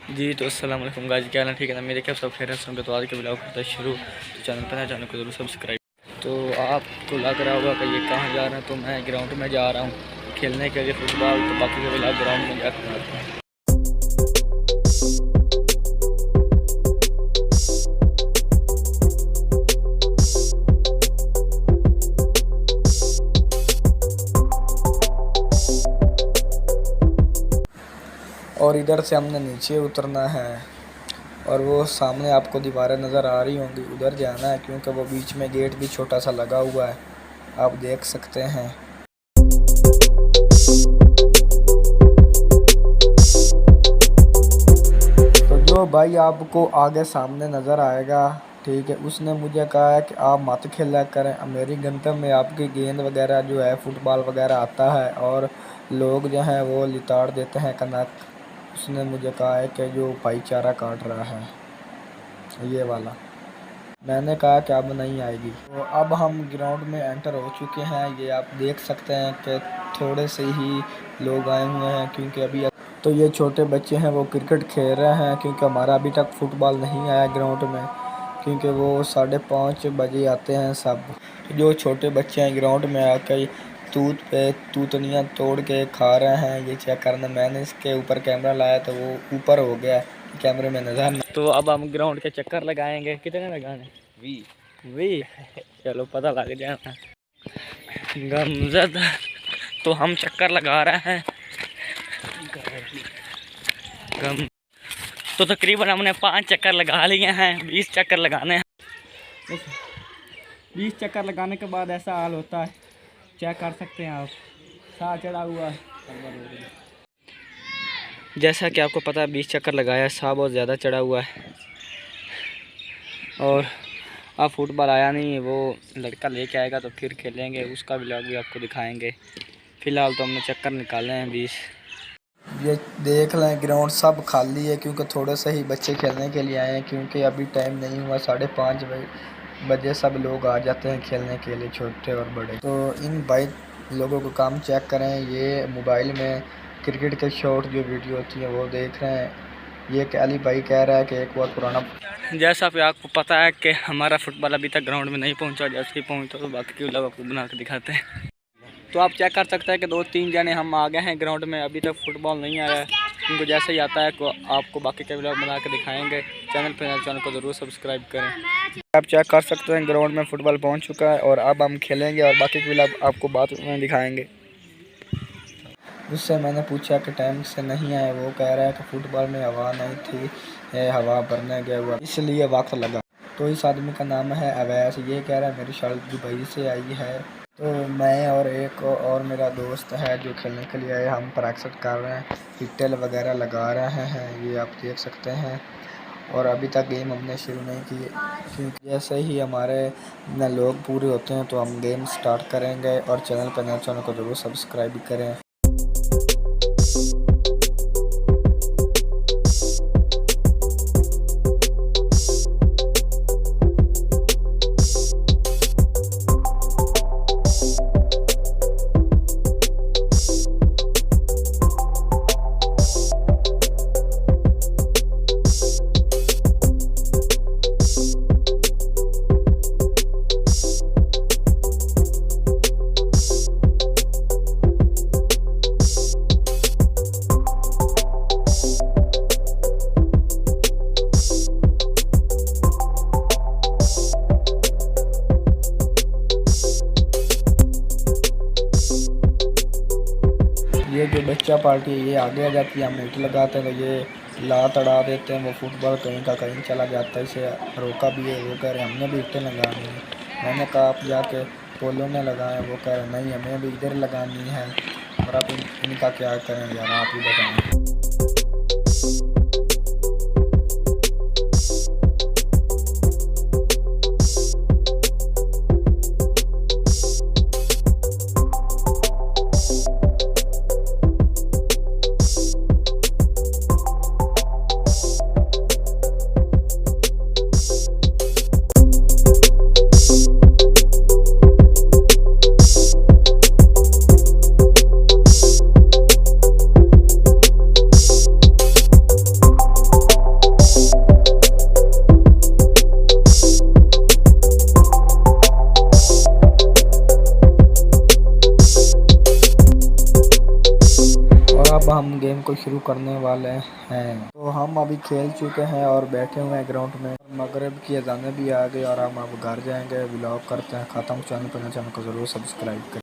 जी तो अस्सलाम वालेकुम गाइस, क्या हाल है? ठीक है ना? मेरे क्या सब खैर होंगे। तो आज के ब्लॉग करता है शुरू। तो चैनल को जरूर सब्सक्राइब। तो आपको लग रहा होगा कि ये कहाँ जा रहे हैं, तो मैं ग्राउंड में जा रहा हूँ खेलने के लिए फुटबॉल। तो बाकी के ब्लॉग ग्राउंड में जाकर बनाते हैं। और इधर से हमने नीचे उतरना है और वो सामने आपको दीवारें नज़र आ रही होंगी, उधर जाना है क्योंकि वो बीच में गेट भी छोटा सा लगा हुआ है, आप देख सकते हैं। तो जो भाई आपको आगे सामने नज़र आएगा, ठीक है, उसने मुझे कहा है कि आप मत खेला करें, मेरी गंतव्य में आपकी गेंद वगैरह जो है फुटबॉल वगैरह आता है और लोग जो हैं वो लिताड़ देते हैं कनक। उसने मुझे कहा है कि जो भाईचारा काट रहा है ये वाला। मैंने कहा कि अब नहीं आएगी। तो अब हम ग्राउंड में एंटर हो चुके हैं। ये आप देख सकते हैं कि थोड़े से ही लोग आए हुए हैं क्योंकि अभी तो ये छोटे बच्चे हैं वो क्रिकेट खेल रहे हैं क्योंकि हमारा अभी तक फुटबॉल नहीं आया ग्राउंड में, क्योंकि वो 5:30 बजे आते हैं सब। जो छोटे बच्चे हैं ग्राउंड में आकर तूत पे तूतनियाँ तोड़ के खा रहे हैं, ये चेक करना। मैंने इसके ऊपर कैमरा लाया तो वो ऊपर हो गया, कैमरे में नज़र नहीं। तो अब हम ग्राउंड के चक्कर लगाएंगे। कितने लगाने? 20 चलो पता लग जाना। गमजद तो हम चक्कर लगा रहे हैं। तो तकरीबन हमने 5 चक्कर लगा लिए हैं। 20 चक्कर लगाने हैं। 20 चक्कर लगाने के बाद ऐसा हाल होता है, चेक कर सकते हैं आप, साह चढ़ा हुआ है। जैसा कि आपको पता है 20 चक्कर लगाया, साह बहुत ज़्यादा चढ़ा हुआ है। और अब फुटबॉल आया नहीं है, वो लड़का लेके आएगा तो फिर खेलेंगे, उसका व्लॉग भी आपको दिखाएंगे। फ़िलहाल तो हमने चक्कर निकाले हैं 20। ये देख लें ग्राउंड सब खाली है क्योंकि थोड़े से ही बच्चे खेलने के लिए आए हैं, क्योंकि अभी टाइम नहीं हुआ। 5:30 बजे सब लोग आ जाते हैं खेलने के लिए, छोटे और बड़े। तो इन भाई लोगों को काम चेक करें, ये मोबाइल में क्रिकेट के शॉट जो वीडियो होती है वो देख रहे हैं। ये अली भाई कह रहा है कि एक बहुत पुराना, जैसा कि आपको पता है कि हमारा फुटबॉल अभी तक ग्राउंड में नहीं पहुंचा। जैसे ही पहुंचा तो बाकी के लोग आपको बना के दिखाते हैं। तो आप चेक कर सकते हैं कि 2-3 जने हम आ गए हैं ग्राउंड में, अभी तक फुटबॉल नहीं आया है। क्योंकि जैसे ही आता है को आपको बाकी के व्लॉग बना के दिखाएंगे। चैनल को ज़रूर सब्सक्राइब करें। आप चेक कर सकते हैं ग्राउंड में फुटबॉल पहुंच चुका है और अब हम खेलेंगे और बाकी के व्लॉग आपको बाद में दिखाएंगे। उससे मैंने पूछा कि टाइम से नहीं आया, वो कह रहा है कि फुटबॉल में हवा नहीं थी, हवा भरने गया हुआ इसलिए वक्त लगा। तो इस आदमी का नाम है अवैस। ये कह रहा है मेरी शादी दुबई से आई है। तो मैं और एक और मेरा दोस्त है जो खेलने के लिए आए, हम प्रैक्टिस कर रहे हैं, हिटेल वगैरह लगा रहे हैं, ये आप देख सकते हैं। और अभी तक गेम हमने शुरू नहीं की क्योंकि जैसे ही हमारे लोग पूरे होते हैं तो हम गेम स्टार्ट करेंगे। और चैनल को ज़रूर सब्सक्राइब करें। ये जो बच्चा पार्टी है ये आगे आ जाती है, हम ईंट लगाते हैं तो ये लात अड़ा देते हैं, वो फुटबॉल कहीं का कहीं चला जाता है। इसे रोका भी है, वो कह रहे हमने भी ईंटें लगानी है। मैंने कहा आप जाके पोलो में लगाएं, वो कह रहे नहीं हमें भी इधर लगानी है। और आप इनका क्या करें यार, आप ही बताएँ। अब हम गेम को शुरू करने वाले हैं। तो हम अभी खेल चुके हैं और बैठे हुए हैं ग्राउंड में। मगरिब की अज़ानें भी आ गई और हम अब घर जाएंगे। व्लॉग करते हैं ख़त्म। चैनल को ज़रूर सब्सक्राइब करें।